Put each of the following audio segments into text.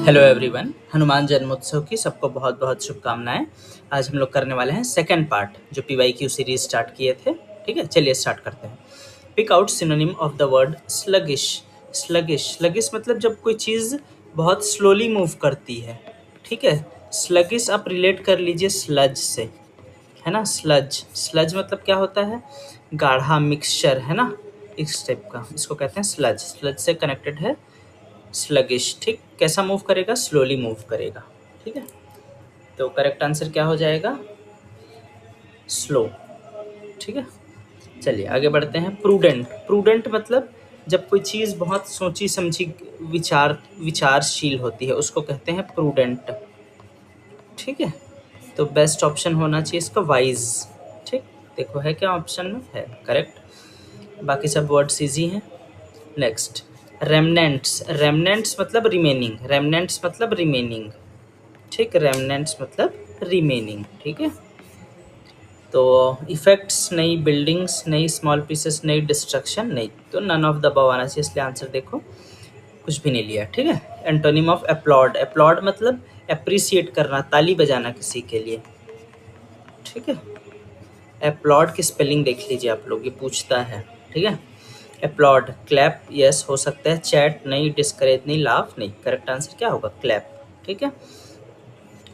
Hello everyone, Hanuman जन्मोत्सव की सबको बहुत बहुत शुभकामनाएं। आज हम लोग करने वाले हैं सेकंड पार्ट, जो PYQ सीरीज स्टार्ट किए थे। ठीक है, चलिए स्टार्ट करते हैं। Pick out synonym of the word sluggish. Sluggish मतलब जब कोई चीज़ बहुत स्लोली मूव करती है। ठीक है, स्लगिश आप रिलेट कर लीजिए स्लज से, है ना। स्लज मतलब क्या होता है? गाढ़ा मिक्सचर, है ना, इस टाइप का, इसको कहते हैं स्लज। स्लज से कनेक्टेड है स्लगिश। ठीक, कैसा मूव करेगा? स्लोली मूव करेगा। ठीक है, तो करेक्ट आंसर क्या हो जाएगा? स्लो। ठीक है, चलिए आगे बढ़ते हैं। प्रूडेंट। प्रूडेंट मतलब जब कोई चीज़ बहुत सोची समझी विचारशील होती है, उसको कहते हैं प्रूडेंट। ठीक है, तो बेस्ट ऑप्शन होना चाहिए इसका वाइज। ठीक, देखो है क्या ऑप्शन में? है करेक्ट। बाकी सब वर्ड्स इजी हैं। Next, remnants. रेमनेंट्स मतलब रिमेनिंग। रेमनेंट्स मतलब रिमेनिंग। ठीक, रेमनेंट्स मतलब रिमेनिंग। ठीक है, तो इफेक्ट्स नहीं, बिल्डिंग्स नहीं, स्मॉल पीसेस नहीं, डिस्ट्रक्शन नहीं, तो नन ऑफ द अबव आना चाहिए। इसलिए आंसर देखो, कुछ भी नहीं लिया। ठीक है, एंटोनिम ऑफ अपलॉड। अपलॉड मतलब अप्रिसिएट करना, ताली बजाना किसी के लिए। ठीक है, अपलॉड की स्पेलिंग देख लीजिए आप लोग, ये पूछता है। ठीक है, अपलॉड। क्लैप यस हो सकता है, चैट नहीं, डिस्करेज नहीं, लाफ नहीं। करेक्ट आंसर क्या होगा? क्लैप। ठीक है,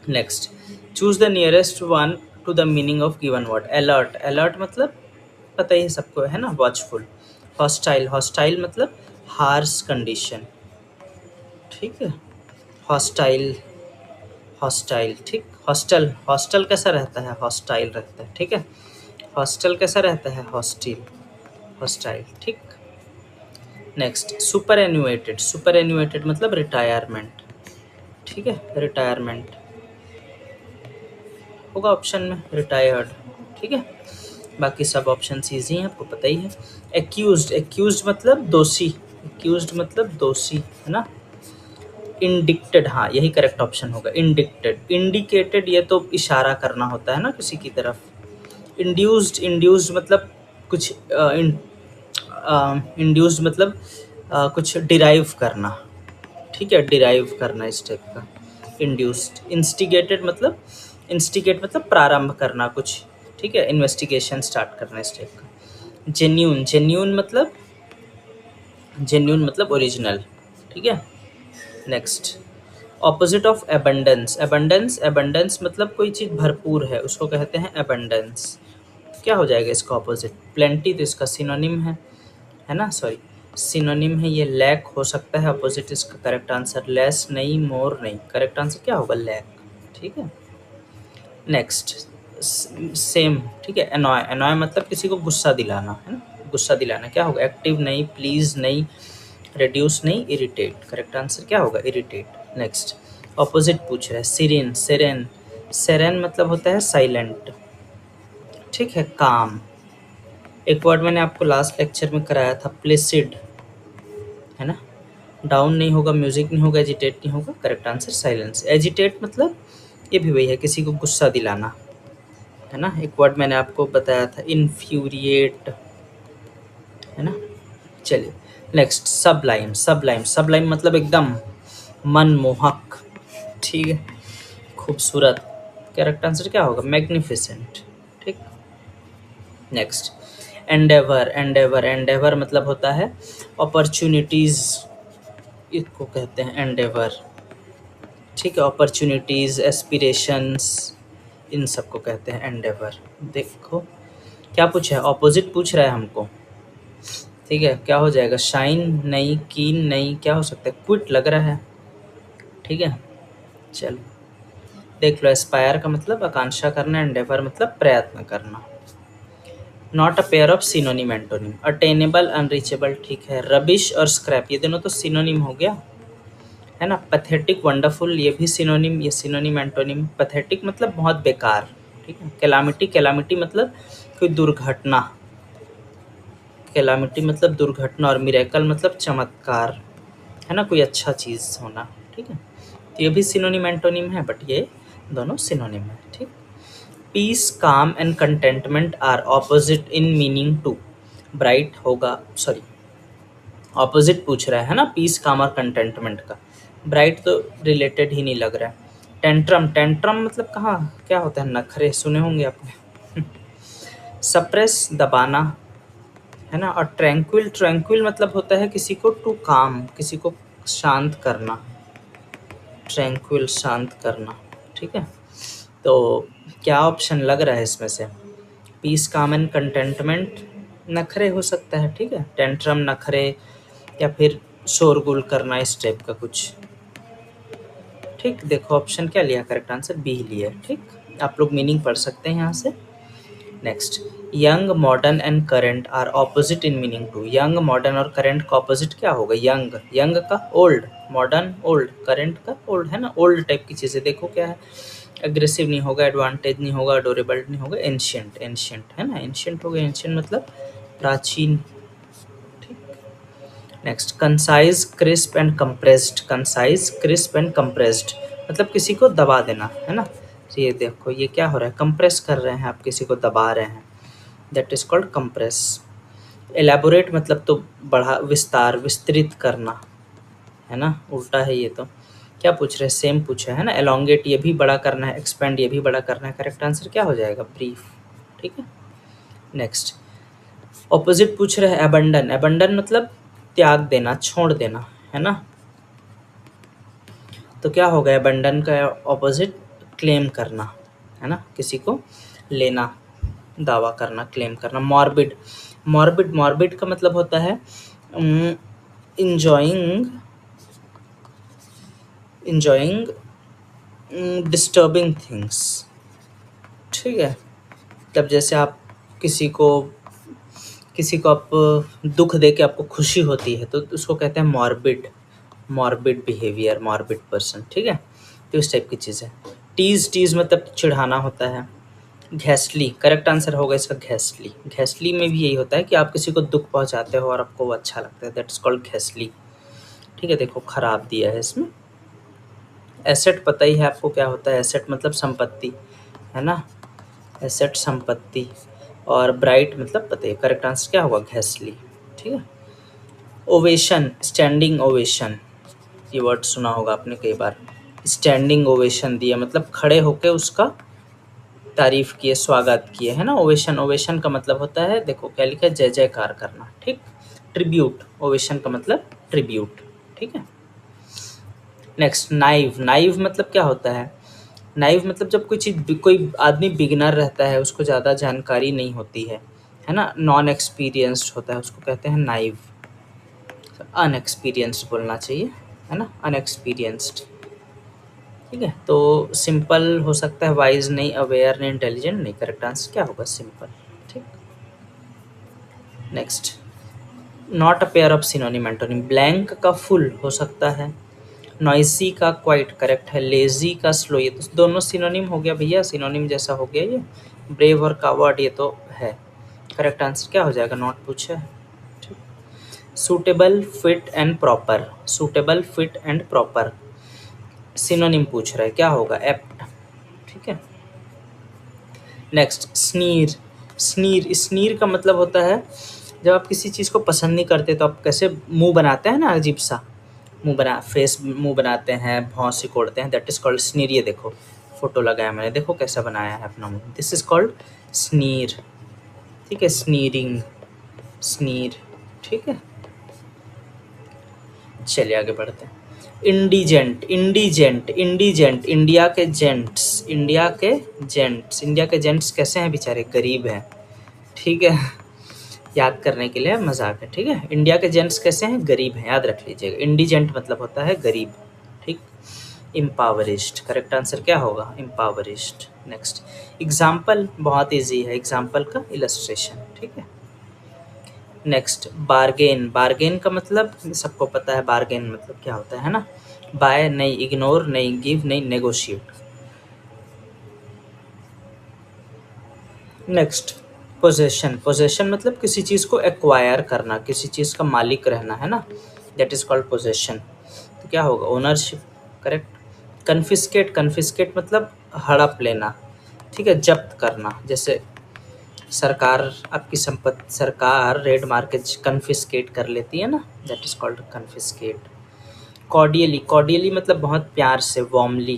next, choose the nearest one two the meaning of given word. Alert. Alert मतलब पता ही है सबको, है ना, वॉचफुल। हॉस्टाइल। हॉस्टाइल मतलब हार्श कंडीशन। ठीक है, हॉस्टाइल। हॉस्टाइल। ठीक, हॉस्टल। हॉस्टल कैसा रहता है? हॉस्टाइल रहता है। ठीक है, हॉस्टल कैसा रहता है? हॉस्टिल। हॉस्टाइल। ठीक, नेक्स्ट, सुपर एन्यूएटेड। सुपर एन्यूएटेड मतलब रिटायरमेंट। ठीक है, रिटायरमेंट होगा ऑप्शन में, रिटायर्ड। ठीक है, बाकी सब ऑप्शन ईजी हैं, आपको पता ही है। एक्यूज्ड। एक्यूज्ड मतलब दोषी। एक्यूज्ड मतलब दोषी, है ना। इंडिक्टेड, हाँ यही करेक्ट ऑप्शन होगा, इंडिक्टेड। इंडिकेटेड ये तो इशारा करना होता है ना किसी की तरफ। इंड्यूस्ड। इंड्यूस्ड मतलब कुछ इंड्यूस्ड मतलब कुछ डिराइव करना। ठीक है, डिराइव करना इस टाइप का, इंड्यूस्ड। इंस्टिगेटेड मतलब, इंस्टिगेट मतलब प्रारंभ करना कुछ। ठीक है, इन्वेस्टिगेशन स्टार्ट करना इस टाइप का। जेन्यून। जेन्यून मतलब ओरिजिनल। ठीक है, next, opposite of abundance. Abundance. Abundance मतलब कोई चीज़ भरपूर है, उसको कहते हैं एबंडेंस। क्या हो जाएगा इसका ऑपोजिट? प्लेंटी, तो इसका सिनोनिम है ना, सॉरी सिनोनिम है ये, लैक हो सकता है अपोजिट इसका। करेक्ट आंसर लेस नहीं, मोर नहीं। करेक्ट आंसर क्या होगा? लैक। ठीक है, नेक्स्ट, सेम। ठीक है, एनॉय। एनॉय मतलब किसी को गुस्सा दिलाना, है ना, गुस्सा दिलाना। क्या होगा? एक्टिव नहीं, प्लीज नहीं, रिड्यूस नहीं, इरिटेट। करेक्ट आंसर क्या होगा? इरिटेट। नेक्स्ट, ऑपोजिट पूछ रहा है, सिरेन। सेरेन। सेरेन मतलब होता है साइलेंट। ठीक है, काम। एक वर्ड मैंने आपको लास्ट लेक्चर में कराया था, प्लेसिड, है ना। डाउन नहीं होगा, म्यूजिक नहीं होगा, एजिटेट नहीं होगा। Correct answer silence. एजिटेट मतलब ये भी वही है, किसी को गुस्सा दिलाना, है ना। एक वर्ड मैंने आपको बताया था, इन्फ्यूरिएट, है ना। चलिए नेक्स्ट, सबलाइम। सबलाइम। सबलाइम मतलब एकदम मनमोहक। ठीक है, खूबसूरत। करेक्ट आंसर क्या होगा? मैग्निफिसेंट। ठीक, नेक्स्ट, एंडेवर। एंडेवर। एंडेवर मतलब होता है अपॉर्चुनिटीज़, इसको कहते हैं एंडेवर। ठीक है, अपॉर्चुनिटीज़, एस्पिरेशंस, इन सबको कहते हैं एंडेवर। देखो क्या पूछा है, ऑपोजिट पूछ रहा है हमको। ठीक है, क्या हो जाएगा? शाइन नहीं, कीन नहीं, क्या हो सकता है? क्विट लग रहा है। ठीक है, चलो देख लो। एस्पायर का मतलब आकांक्षा करना, एंडेवर मतलब प्रयत्न करना। Not a pair of synonym antonym. Attainable, unreachable. ठीक है, रबिश और स्क्रैप ये दोनों तो सिनोनिम हो गया, है ना। पैथेटिक, वंडरफुल ये भी सिनोनिम, ये सिनोनिम एंटोनिम। पैथेटिक मतलब बहुत बेकार। ठीक है, कैलामिटी। कैलामिटी मतलब कोई दुर्घटना। कैलामिटी मतलब दुर्घटना। और मिरेकल मतलब चमत्कार, है ना, कोई अच्छा चीज़ होना। ठीक है, तो ये भी सिनोनिम एंटोनिम है, बट ये दोनों सिनोनिम है। ठीक, peace, calm and contentment are opposite in meaning to. Bright होगा, सॉरी ऑपोजिट पूछ रहा है ना, पीस, काम और कंटेंटमेंट का। ब्राइट तो रिलेटेड ही नहीं लग रहा है। टेंट्रम, टेंट्रम मतलब कहाँ क्या होता है, नखरे सुने होंगे आपने। सप्रेस दबाना है ना। और ट्रैंक्विल, ट्रैंक्विल मतलब होता है किसी को टू काम, किसी को शांत करना, ट्रैंक्विल शांत करना, ठीक है। तो क्या ऑप्शन लग रहा है इसमें से, पीस, काम एंड कंटेंटमेंट, नखरे हो सकता है, ठीक है। टेंट्रम, नखरे, या फिर शोरगुल करना, इस टाइप का कुछ, ठीक। देखो ऑप्शन क्या लिया, करेक्ट आंसर बी लिया, ठीक। आप लोग मीनिंग पढ़ सकते हैं यहाँ से। Next, young, modern and current are opposite in meaning to. Young, modern और करंट का ऑपोजिट क्या होगा, यंग, यंग का ओल्ड, मॉडर्न ओल्ड, करंट का ओल्ड, है ना, ओल्ड टाइप की चीज़ें। देखो क्या है, एग्रेसिव नहीं होगा, एडवांटेज नहीं होगा, अडोरेबल नहीं होगा, एंशियंट, एंशियंट है ना, एंशियंट हो गया, एंशियंट मतलब प्राचीन, ठीक। Next, concise, crisp and compressed, concise, crisp and compressed मतलब किसी को दबा देना, है ना। तो ये देखो ये क्या हो रहा है, कंप्रेस कर रहे हैं आप, किसी को दबा रहे हैं, that is called compress. Elaborate मतलब तो बढ़ा, विस्तार, विस्तृत करना, है ना, उल्टा है ये तो। क्या पूछ रहे हैं, सेम पूछा है ना। एलोंगेट ये भी बड़ा करना है, एक्सपेंड ये भी बड़ा करना है, करेक्ट आंसर क्या हो जाएगा, ब्रीफ, ठीक है। नेक्स्ट, ऑपोजिट पूछ रहे हैं, अबंडन, अबंडन मतलब त्याग देना, छोड़ देना, है ना। तो क्या हो गया, अबंडन का ऑपोजिट क्लेम करना, है ना, किसी को लेना, दावा करना, क्लेम करना। मॉर्बिड, मॉर्बिड, मॉर्बिड का मतलब होता है इंजॉइंग, इंजॉइंग डिस्टर्बिंग थिंग्स, ठीक है। तब जैसे आप किसी को, किसी को आप दुख दे के आपको खुशी होती है तो उसको कहते हैं morbid, morbid behaviour, morbid person, ठीक है। तो इस टाइप की चीज़ है। टीज, टीज मतलब चिढ़ाना होता है। घैसली, करेक्ट आंसर होगा इसका घैसली। घैसली में भी यही होता है कि आप किसी को दुख पहुंचाते हो और आपको वो अच्छा लगता है, दैट्स कॉल्ड घैसली, ठीक है। देखो खराब दिया है इसमें। एसेट पता ही है आपको क्या होता है, एसेट मतलब संपत्ति, है ना, एसेट संपत्ति। और ब्राइट मतलब पता है, करेक्ट आंसर क्या होगा, घैसली, ठीक है। ओवेशन, स्टैंडिंग ओवेशन, ये वर्ड सुना होगा आपने कई बार। स्टैंडिंग ओवेशन दिया मतलब खड़े होके उसका तारीफ किए, स्वागत किए, है ना। ओवेशन, ओवेशन का मतलब होता है, देखो क्या लिखा है, जय जयकार करना, ठीक। ट्रिब्यूट, ओवेशन का मतलब ट्रिब्यूट, ठीक है। नेक्स्ट, नाइव, नाइव मतलब क्या होता है, नाइव मतलब जब कोई चीज़, कोई आदमी बिगिनर रहता है, उसको ज़्यादा जानकारी नहीं होती है ना, नॉन एक्सपीरियंस्ड होता है, उसको कहते हैं नाइव। अनएक्सपीरियंस्ड बोलना चाहिए, है ना, अनएक्सपीरियंस्ड, ठीक है। तो सिंपल हो सकता है, वाइज नहीं, अवेयर नहीं, इंटेलिजेंट नहीं, करेक्ट आंसर क्या होगा, सिंपल, ठीक। Next, not a pair of synonym antonym, blank का फुल हो सकता है, नॉइसी का क्वाइट करेक्ट है, लेजी का स्लो, ये तो दोनों सिनोनिम हो गया भैया, सिनोनिम जैसा हो गया ये। ब्रेव और कावर्ड ये तो है, करेक्ट आंसर क्या हो जाएगा, नॉट पूछा है, ठीक। Suitable, fit and proper, suitable, fit and proper synonym पूछ रहा है, क्या होगा, एप्ट, ठीक है। नेक्स्ट, स्नीर, स्नीर, स्नीर का मतलब होता है जब आप किसी चीज़ को पसंद नहीं करते तो आप कैसे मुंह बनाते हैं ना, अजीब सा मुंह बना, फेस मुंह बनाते हैं, भौं सिकोड़ते हैं, दैट इज कॉल्ड स्नीर। ये देखो फोटो लगाया मैंने, देखो कैसा बनाया है अपना मुंह, दिस इज कॉल्ड स्नीर, ठीक है, स्नीरिंग, स्नीर, ठीक है। चलिए आगे बढ़ते हैं। इंडिजेंट, इंडिजेंट, इंडिजेंट, इंडिया के जेंट्स, इंडिया के जेंट्स, इंडिया के जेंट्स कैसे हैं बेचारे, गरीब हैं, ठीक है। याद करने के लिए मजाक है, ठीक है। इंडिया के जेंट्स कैसे हैं, गरीब हैं, याद रख लीजिएगा। इंडिजेंट मतलब होता है गरीब, ठीक। इम्पावरिस्ड, करेक्ट आंसर क्या होगा, इम्पावरिस्ड। नेक्स्ट, एग्जाम्पल बहुत इजी है, एग्जाम्पल का इलस्ट्रेशन, ठीक है। नेक्स्ट, बार्गेन, बार्गेन का मतलब सबको पता है, बार्गेन मतलब क्या होता है ना, बाय नहीं, इग्नोर नहीं, गिव नहीं, नेगोशिएट। नेक्स्ट, पोजेशन, पोजेशन मतलब किसी चीज़ को एक्वायर करना, किसी चीज़ का मालिक रहना, है ना, दैट इज कॉल्ड पोजेशन। तो क्या होगा, ओनरशिप, करेक्ट। कन्फिस्केट, कन्फिस्केट मतलब हड़प लेना, ठीक है, जब्त करना। जैसे सरकार आपकी संपत्ति, सरकार रेड मार्केट कन्फिस्केट कर लेती है ना, that is called confiscate. Cordially, cordially मतलब बहुत प्यार से, वार्मली,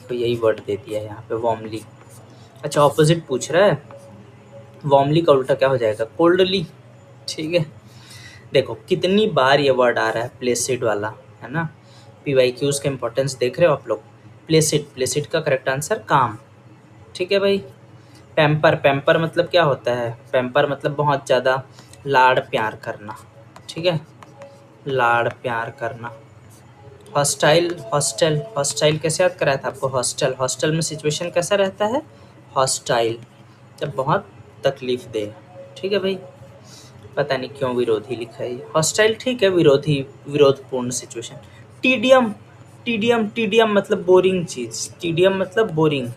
तो यही वर्ड दे दिया है यहाँ पे, वार्मली। अच्छा, ऑपोजिट पूछ रहा है, वार्मली का उल्टा क्या हो जाएगा, कोल्डली। ठीक है, देखो कितनी बार ये वर्ड आ रहा है, प्लेसिड वाला, है ना। PYQs का इंपॉर्टेंस देख रहे हो आप लोग। प्लेसिड, प्लेसिड का करेक्ट आंसर काम। ठीक है भाई। पैम्पर, पैम्पर मतलब क्या होता है, पैम्पर मतलब बहुत ज़्यादा लाड़ प्यार करना। ठीक है, लाड़ प्यार करना। हॉस्टाइल, हॉस्टल, हॉस्टाइल कैसे याद कराया था आपको, हॉस्टल, हॉस्टल में सिचुएशन कैसा रहता है, हॉस्टाइल, जब बहुत तकलीफ दे। ठीक है भाई, पता नहीं क्यों विरोधी लिखा है, हॉस्टाइल ठीक है, विरोधी, विरोधपूर्ण सिचुएशन। टीडियम, टीडियम, टीडियम मतलब बोरिंग चीज़, टीडियम मतलब बोरिंग।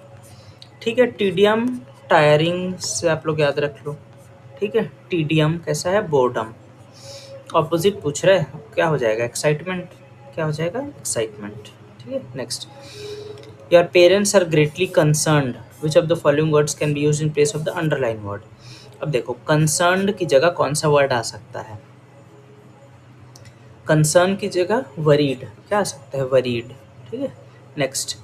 ठीक है, टीडियम टायरिंग से आप लोग याद रख लो। ठीक है, टीडियम कैसा है, बोर्डम। ऑपोजिट पूछ रहे हैं, क्या हो जाएगा, एक्साइटमेंट, क्या हो जाएगा, एक्साइटमेंट। ठीक है, next, your parents are greatly concerned, which of the following words can be used in place of the underline word. अब देखो, कंसर्न्ड की जगह कौन सा वर्ड आ सकता है, कंसर्न की जगह वरीड, क्या आ सकता है, वरीड। ठीक है, नेक्स्ट,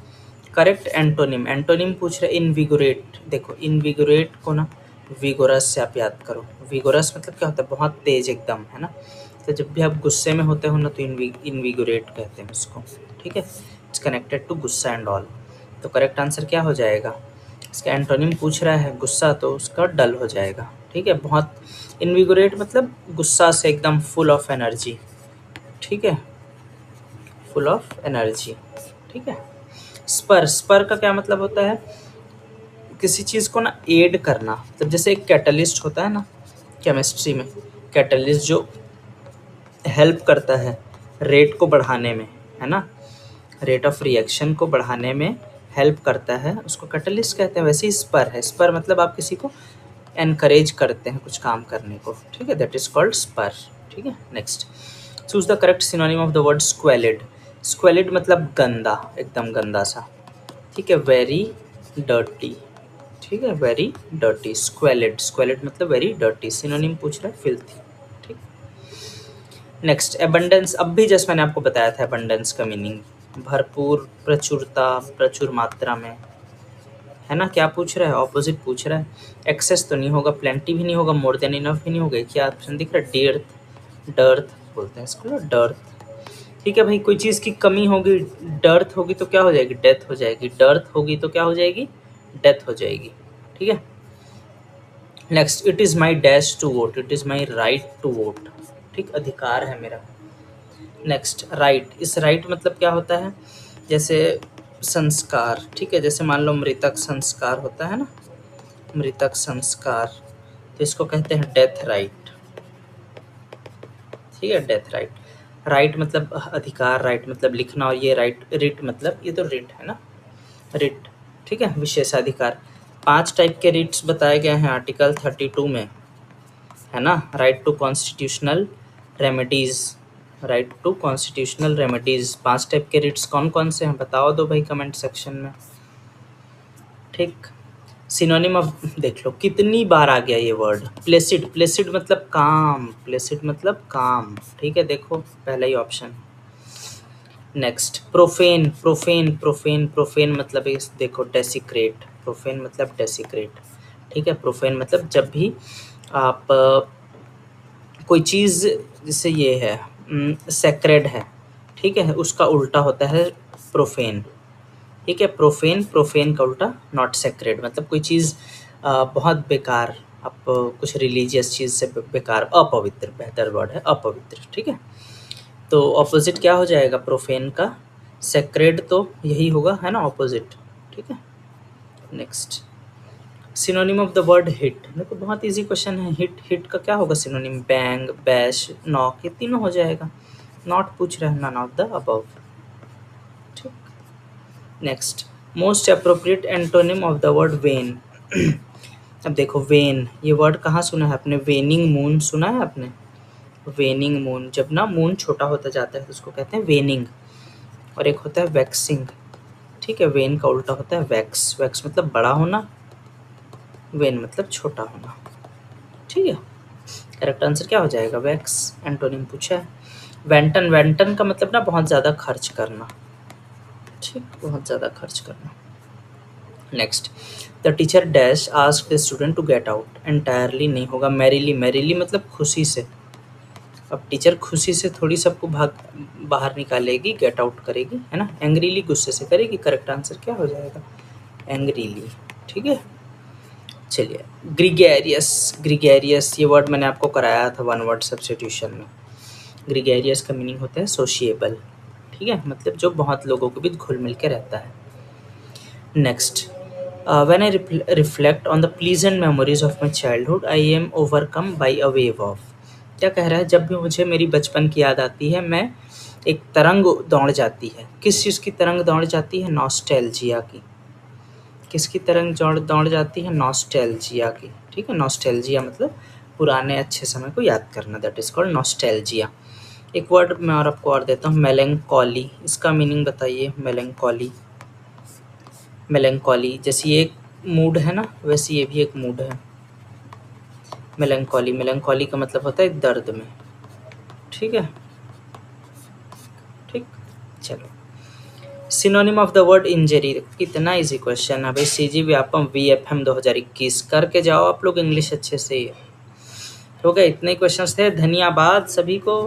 करेक्ट एंटोनिम, एंटोनिम पूछ रहे इनविगोरेट। देखो इनविगोरेट को ना विगोरस से आप याद करो, विगोरस मतलब क्या होता है, बहुत तेज एकदम, है ना। तो जब भी आप गुस्से में होते हो ना तो इनविगोरेट कहते हैं उसको। ठीक है, इट्स कनेक्टेड टू गुस्सा एंड ऑल। तो करेक्ट आंसर क्या हो जाएगा, इसका एंटोनिम पूछ रहा है गुस्सा, तो उसका डल हो जाएगा। ठीक है, बहुत, इनविगोरेट मतलब गुस्सा से एकदम फुल ऑफ एनर्जी। ठीक है, फुल ऑफ एनर्जी। ठीक है, स्पर, स्पर का क्या मतलब होता है, किसी चीज़ को ना एड करना, मतलब जैसे एक कैटलिस्ट होता है ना केमिस्ट्री में, कैटलिस्ट जो हेल्प करता है रेट को बढ़ाने में, है ना, रेट ऑफ रिएक्शन को बढ़ाने में हेल्प करता है, उसको कैटलिस्ट कहते हैं। वैसे ही स्पर है, स्पर मतलब आप किसी को एनकरेज करते हैं कुछ काम करने को। ठीक है, दैट इज कॉल्ड स्पर। ठीक है, next, choose the correct synonym of the word squalid. Squalid मतलब गंदा, एकदम गंदा सा। ठीक है, वेरी डर्टी। ठीक है, वेरी डर्टी, स्क्वेलिड, स्क्वेलिड मतलब वेरी डर्टी। सिनोनिम पूछ रहा है फिल्थी। ठीक, नेक्स्ट, एबंडेंस। अब भी जैसे मैंने आपको बताया था एबंडेंस का मीनिंग, भरपूर, प्रचुरता, प्रचुर मात्रा में, है ना। क्या पूछ रहा है, ऑपोजिट पूछ रहा है। एक्सेस तो नहीं होगा, प्लेंटी भी नहीं होगा, मोर देन इनफ भी नहीं होगा। क्या ऑप्शन दिख रहा है, डेर्थ, डर्थ बोलते हैं इसको ना, डर्थ। ठीक है भाई, कोई चीज़ की कमी होगी, डर्थ होगी तो क्या हो जाएगी, डेथ हो जाएगी, डर्थ होगी तो क्या हो जाएगी, डेथ हो जाएगी। ठीक है, next, it is my dash to vote, it is my right to vote. ठीक, अधिकार है मेरा। नेक्स्ट, राइट, इस राइट मतलब क्या होता है, जैसे संस्कार। ठीक है, जैसे मान लो मृतक संस्कार होता है ना, मृतक संस्कार, तो इसको कहते हैं डेथ राइट। ठीक है, डेथ राइट। राइट मतलब अधिकार, राइट मतलब लिखना, और ये राइट, रिट मतलब, ये तो रिट है ना, रिट। ठीक है, विशेषाधिकार। 5 टाइप के रिट्स बताए गए हैं आर्टिकल 32 में, है ना। Right to constitutional remedies, right to constitutional remedies, 5 type के रिट्स कौन कौन से हैं, बताओ दो भाई कमेंट सेक्शन में। ठीक, सिनोनिम ऑफ, देख लो कितनी बार आ गया ये वर्ड, प्लेसिड, प्लेसिड मतलब काम, प्लेसिड मतलब काम। ठीक है, देखो पहला ही option. Next, profane, profane, profane, profane मतलब इस, देखो डेसिक्रेट, प्रोफेन मतलब डेसिक्रेट। ठीक है, प्रोफेन मतलब जब भी आप कोई चीज़, जैसे ये है सेक्रेड है, ठीक है, उसका उल्टा होता है प्रोफेन। ठीक है, प्रोफेन, प्रोफेन का उल्टा नॉट सेक्रेड, मतलब कोई चीज़ बहुत बेकार, आप कुछ रिलीजियस चीज़ से बेकार, अपवित्र, बेहतर वर्ड है अपवित्र। ठीक है, तो ऑपोजिट क्या हो जाएगा प्रोफेन का, सेक्रेड, तो यही होगा, है ना, ऑपोजिट। ठीक है, next, synonym of the word hit. देखो बहुत इजी क्वेश्चन है, हिट, हिट का क्या होगा सिनोनिम, बैंग, बैश, नॉक, ये तीनों हो जाएगा। नॉट पूछ रहा है, नन ऑफ द अबव। ठीक, next, most appropriate antonym of the word when. अब देखो वेन, ये वर्ड कहाँ सुना है आपने, वेनिंग मून सुना है आपने, वेनिंग मून, जब ना मून छोटा होता जाता है तो उसको कहते हैं वेनिंग। और एक होता है वैक्सिंग। ठीक है, वेन का उल्टा होता है वैक्स, वैक्स मतलब बड़ा होना, वेन मतलब छोटा होना। ठीक है, करेक्ट आंसर क्या हो जाएगा, वैक्स, एंटोनिम पूछा है। वेंटन, वेंटन का मतलब ना बहुत ज़्यादा खर्च करना, ठीक, बहुत ज़्यादा खर्च करना। Next, the teacher dash asked the student to get out, entirely नहीं होगा, मैरीली, मैरीली मतलब खुशी से। अब टीचर खुशी से थोड़ी सबको बाहर निकालेगी, गेट आउट करेगी, है ना। एंग्रीली गुस्से से करेगी, करेक्ट आंसर क्या हो जाएगा, एंग्रीली, ठीक है। चलिए, ग्रीगेरियस, ग्रीगेरियस ये वर्ड मैंने आपको कराया था वन वर्ड सब्स्टिट्यूशन में। ग्रीगेरियस का मीनिंग होता है सोशिएबल, ठीक है, मतलब जो बहुत लोगों के बीच घुल मिल के रहता है। Next, when I reflect on the pleasant memories of my childhood I am overcome by a wave of. क्या कह रहा है, जब भी मुझे मेरी बचपन की याद आती है मैं एक तरंग दौड़ जाती है। किस चीज़ की तरंग दौड़ जाती है, नॉस्टैल्जिया की। किसकी तरंग दौड़ जाती है, नॉस्टैल्जिया की, ठीक है। नॉस्टैल्जिया मतलब पुराने अच्छे समय को याद करना, दैट इज कॉल्ड नॉस्टैल्जिया। एक वर्ड मैं और आपको और देता हूँ, मेलैंकोली, इसका मीनिंग बताइए, मेलैंकोली। मेलैंकोली जैसे ये एक मूड है ना, वैसे ये भी एक मूड है। मेलैंकोली, मेलैंकोली का मतलब होता है दर्द में, ठीक है, ठीक। चलो, synonym of the word injury, कितना इजी क्वेश्चन है भाई। सीजी व्यापम VFM 2021 करके जाओ आप लोग इंग्लिश अच्छे से। हो गए, इतने क्वेश्चंस थे, धन्यवाद सभी को।